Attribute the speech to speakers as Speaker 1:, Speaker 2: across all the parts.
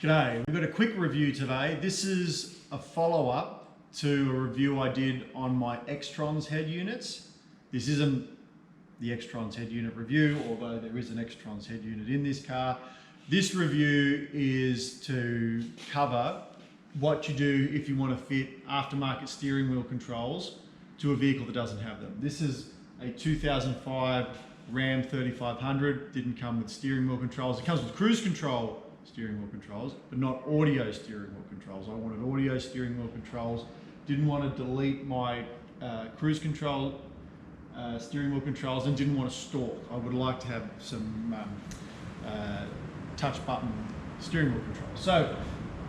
Speaker 1: G'day, we've got a quick review today. This is a follow-up to a review I did on my Extron's head units. This isn't the Extron's head unit review, although there is an Extron's head unit in this car. This review is to cover what you do if you want to fit aftermarket steering wheel controls to a vehicle that doesn't have them. This is a 2005 Ram 3500, didn't come with steering wheel controls. It comes with cruise control steering wheel controls, but not audio steering wheel controls. I wanted audio steering wheel controls. Didn't want to delete my cruise control steering wheel controls, and didn't want to stalk. I would like to have some touch button steering wheel controls. So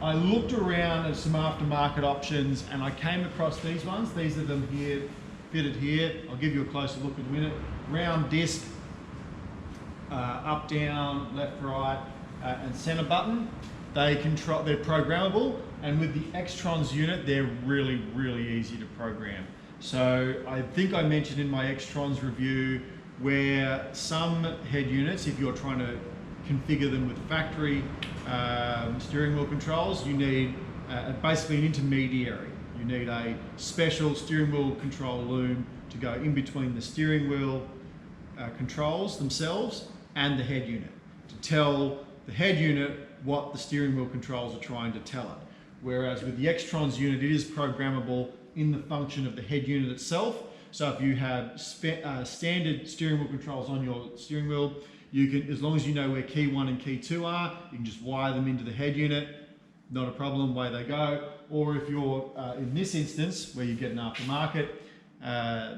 Speaker 1: I looked around at some aftermarket options and I came across these ones. These are them here, fitted here. I'll give you a closer look in a minute. Round disc, up, down, left, right, and center button. They're programmable, and with the Extron's unit, they're really, really easy to program. So I think I mentioned in my Extron's review where some head units, if you're trying to configure them with factory steering wheel controls, you need basically an intermediary. You need a special steering wheel control loom to go in between the steering wheel controls themselves and the head unit to tell the head unit what the steering wheel controls are trying to tell it. Whereas with the Extron's unit, it is programmable in the function of the head unit itself. So if you have standard steering wheel controls on your steering wheel, you can, as long as you know where key 1 and key 2 are, you can just wire them into the head unit, not a problem, away they go. Or if you're, in this instance, where you get an aftermarket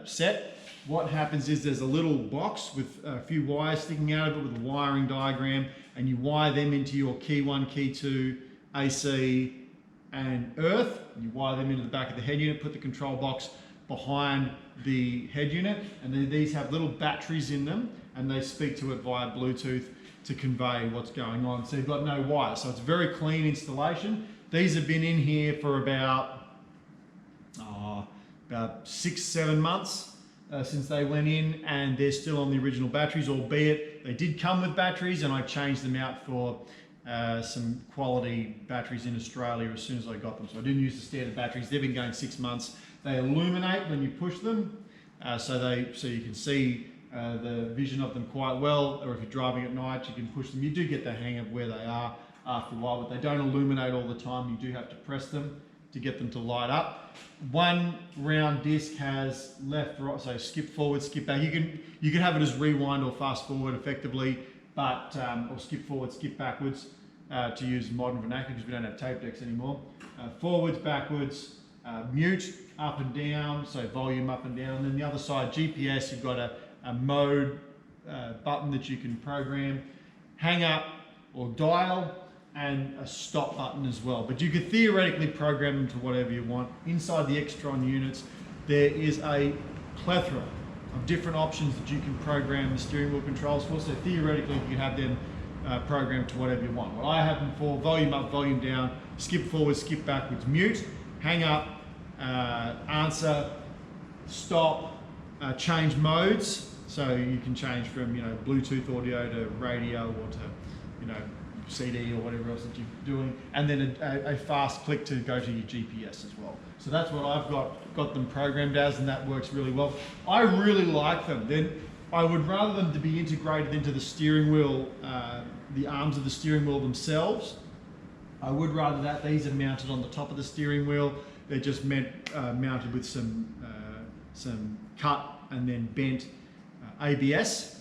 Speaker 1: set, what happens is there's a little box with a few wires sticking out of it with a wiring diagram, and you wire them into your key 1, key 2, AC and earth. You wire them into the back of the head unit, put the control box behind the head unit, and then these have little batteries in them, and they speak to it via Bluetooth to convey what's going on. So you've got no wire. So it's a very clean installation. These have been in here for about 6-7 months since they went in, and they're still on the original batteries, albeit they did come with batteries, and I changed them out for some quality batteries in Australia as soon as I got them. So I didn't use the standard batteries. They've been going 6 months. They illuminate when you push them, so you can see the vision of them quite well, or if you're driving at night, you can push them. You do get the hang of where they are after a while, but they don't illuminate all the time. You do have to press them to get them to light up. One round disc has left, right, so skip forward, skip back. You can have it as rewind or fast forward effectively, but or skip forward, skip backwards to use modern vernacular because we don't have tape decks anymore. Forwards, backwards, mute, up and down, so volume up and down. And then the other side, GPS, you've got a mode button that you can program, hang up or dial, and a stop button as well. But you could theoretically program them to whatever you want. Inside the Extron units, there is a plethora of different options that you can program the steering wheel controls for. So theoretically, you can have them programmed to whatever you want. What I have them for: volume up, volume down, skip forward, skip backwards, mute, hang up, answer, stop, change modes. So you can change from Bluetooth audio to radio, or to CD or whatever else that you're doing, and then a fast click to go to your GPS as well. So that's what I've got them programmed as, and that works really well. I really like them. Then I would rather them to be integrated into the steering wheel, the arms of the steering wheel themselves. I would rather that. These are mounted on the top of the steering wheel. They're just mounted with some cut and then bent ABS.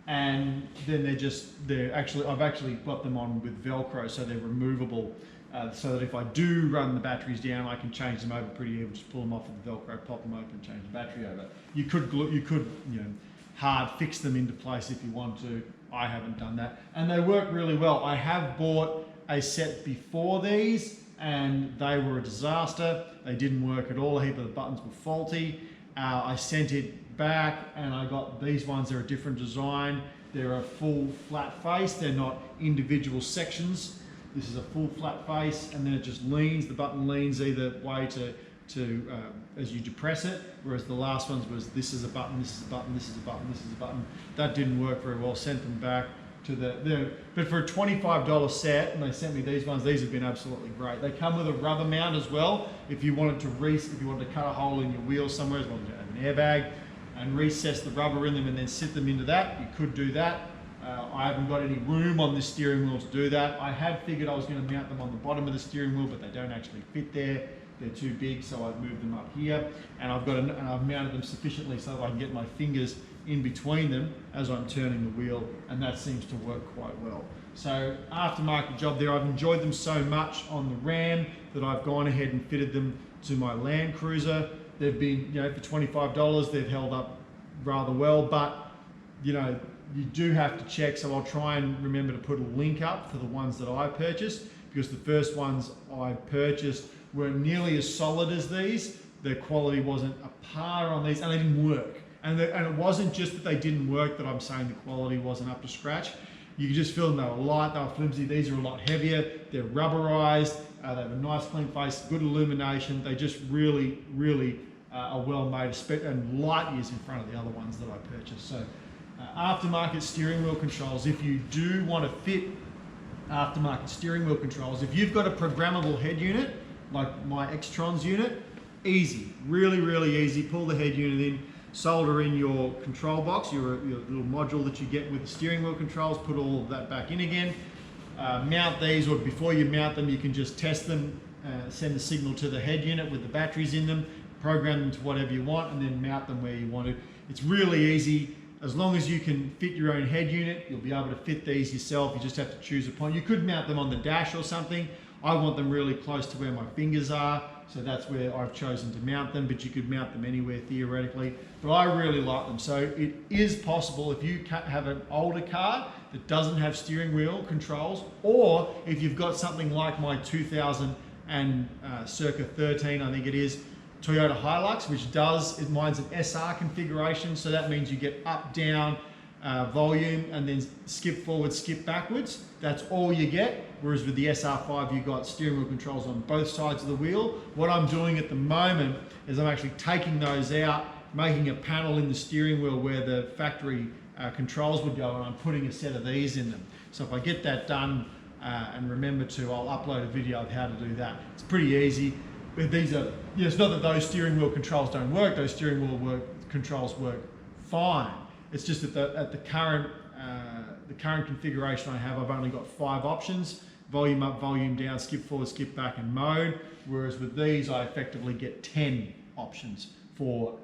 Speaker 1: And then I've actually got them on with Velcro, so they're removable, so that if I do run the batteries down, I can change them over pretty easily. Just pull them off with the Velcro, pop them open, change the battery over. You could hard fix them into place if you want to. I haven't done that, and they work really well. I have bought a set before these, and they were a disaster. They didn't work at all. A heap of the buttons were faulty. I sent it back, and I got these ones. They're a different design. They're a full flat face. They're not individual sections. This is a full flat face, and then it just leans. The button leans either way to as you depress it, whereas the last ones was this is a button, this is a button, this is a button, this is a button. That didn't work very well. Sent them back. but for a $25 set, and they sent me these ones, these have been absolutely great. They come with a rubber mount as well. If you wanted to cut a hole in your wheel somewhere, as long as you have an airbag, and recess the rubber in them and then sit them into that, you could do that. I haven't got any room on this steering wheel to do that. I had figured I was going to mount them on the bottom of the steering wheel, but they don't actually fit there. They're too big, so I've moved them up here, and I've mounted them sufficiently so that I can get my fingers in between them as I'm turning the wheel, and that seems to work quite well. So aftermarket job there. I've enjoyed them so much on the Ram that I've gone ahead and fitted them to my Land Cruiser. They've been, for $25, they've held up rather well, but you do have to check, so I'll try and remember to put a link up for the ones that I purchased, because the first ones I purchased weren't nearly as solid as these. Their quality wasn't a par on these, and they didn't work. And it wasn't just that they didn't work that I'm saying the quality wasn't up to scratch. You could just feel them, they were light, they were flimsy. These are a lot heavier, they're rubberized, they have a nice clean face, good illumination. They just really, really are well made, and light years in front of the other ones that I purchased. So aftermarket steering wheel controls, if you do want to fit aftermarket steering wheel controls, if you've got a programmable head unit, like my Xtron's unit, easy, really, really easy. Pull the head unit in, solder in your control box, your little module that you get with the steering wheel controls, put all of that back in again. Mount these, or before you mount them, you can just test them, send the signal to the head unit with the batteries in them, program them to whatever you want, and then mount them where you want to. It's really easy. As long as you can fit your own head unit, you'll be able to fit these yourself. You just have to choose a point. You could mount them on the dash or something. I want them really close to where my fingers are, so that's where I've chosen to mount them, but you could mount them anywhere theoretically. But I really like them. So it is possible, if you have an older car that doesn't have steering wheel controls, or if you've got something like my 2000 and circa 13, I think it is, Toyota Hilux, which mine's an SR configuration, so that means you get up, down, volume, and then skip forward, skip backwards. That's all you get. Whereas with the SR5, you've got steering wheel controls on both sides of the wheel. What I'm doing at the moment is I'm actually taking those out, making a panel in the steering wheel where the factory controls would go, and I'm putting a set of these in them. So if I get that done and remember to, I'll upload a video of how to do that. It's pretty easy. But these are, it's not that those steering wheel controls don't work. Those steering wheel controls work fine. It's just that at the current configuration I have, I've only got 5 options: volume up, volume down, skip forward, skip back, and mode. Whereas with these, I effectively get 10 options for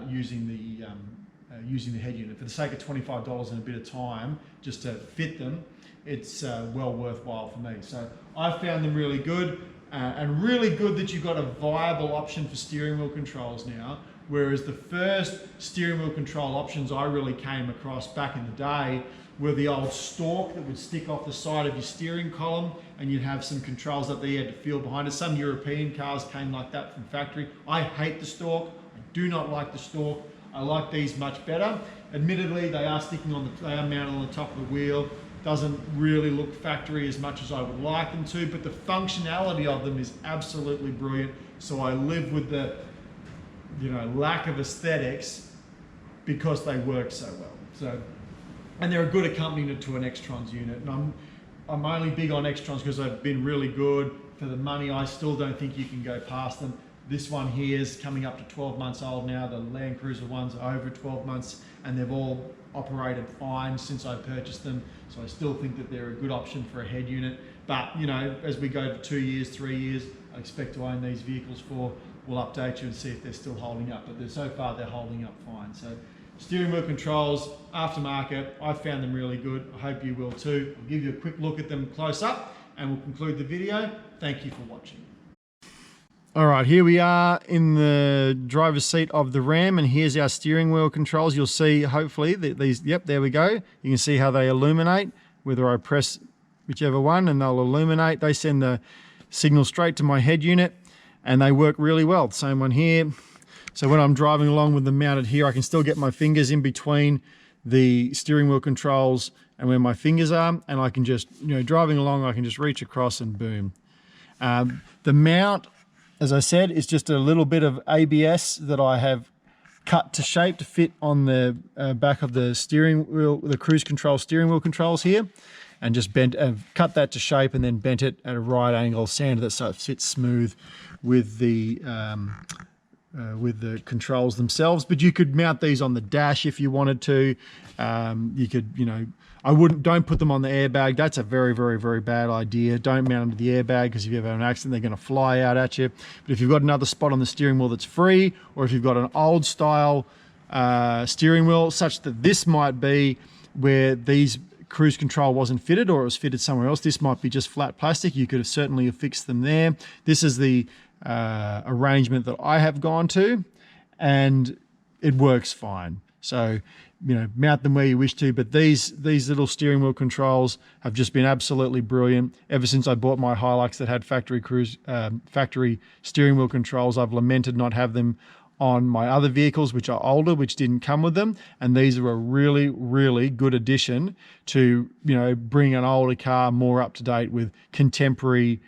Speaker 1: using the head unit. For the sake of $25 and a bit of time, just to fit them, it's well worthwhile for me. So I found them really good, and really good that you've got a viable option for steering wheel controls now. Whereas the first steering wheel control options I really came across back in the day were the old stalk that would stick off the side of your steering column, and you'd have some controls up there you had to feel behind it. Some European cars came like that from factory. I hate the stalk. I do not like the stalk. I like these much better. Admittedly, they are mounted on the top of the wheel. Doesn't really look factory as much as I would like them to, but the functionality of them is absolutely brilliant. So I live with the lack of aesthetics because they work so well. So, and they're a good accompaniment to an Xtron's unit. And I'm only big on Xtrons because they've been really good for the money. I still don't think you can go past them. This one here is coming up to 12 months old now. The Land Cruiser ones are over 12 months, and they've all operated fine since I purchased them. So I still think that they're a good option for a head unit. But as we go to 2 years, 3 years, I expect to own these vehicles for. We'll update you and see if they're still holding up, but so far they're holding up fine. So steering wheel controls, aftermarket, I found them really good. I hope you will too. I'll give you a quick look at them close up and we'll conclude the video. Thank you for watching. All right, here we are in the driver's seat of the Ram, and here's our steering wheel controls. You'll see hopefully that these, yep, there we go. You can see how they illuminate, whether I press whichever one and they'll illuminate. They send the signal straight to my head unit, and they work really well. Same one here. So when I'm driving along with them mounted here, I can still get my fingers in between the steering wheel controls and where my fingers are, and I can just, driving along, I can just reach across and boom. The mount, as I said, is just a little bit of ABS that I have cut to shape to fit on the back of the steering wheel, the cruise control steering wheel controls here, and just cut that to shape and then bent it at a right angle, sanded it so it fits smooth with the controls themselves. But you could mount these on the dash if you wanted to. You could, don't put them on the airbag. That's a very, very, very bad idea. Don't mount them to the airbag, because if you ever have an accident, they're going to fly out at you. But if you've got another spot on the steering wheel that's free, or if you've got an old style steering wheel, such that this might be where these cruise control wasn't fitted, or it was fitted somewhere else, this might be just flat plastic, you could have certainly affixed them there. This is the arrangement that I have gone to, and it works fine. So, mount them where you wish to, but these little steering wheel controls have just been absolutely brilliant. Ever since I bought my Hilux that had factory steering wheel controls, I've lamented not have them on my other vehicles, which are older, which didn't come with them. And these are a really, really good addition to, bring an older car more up to date with contemporary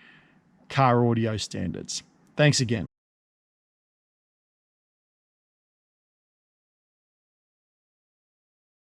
Speaker 1: car audio standards. Thanks again.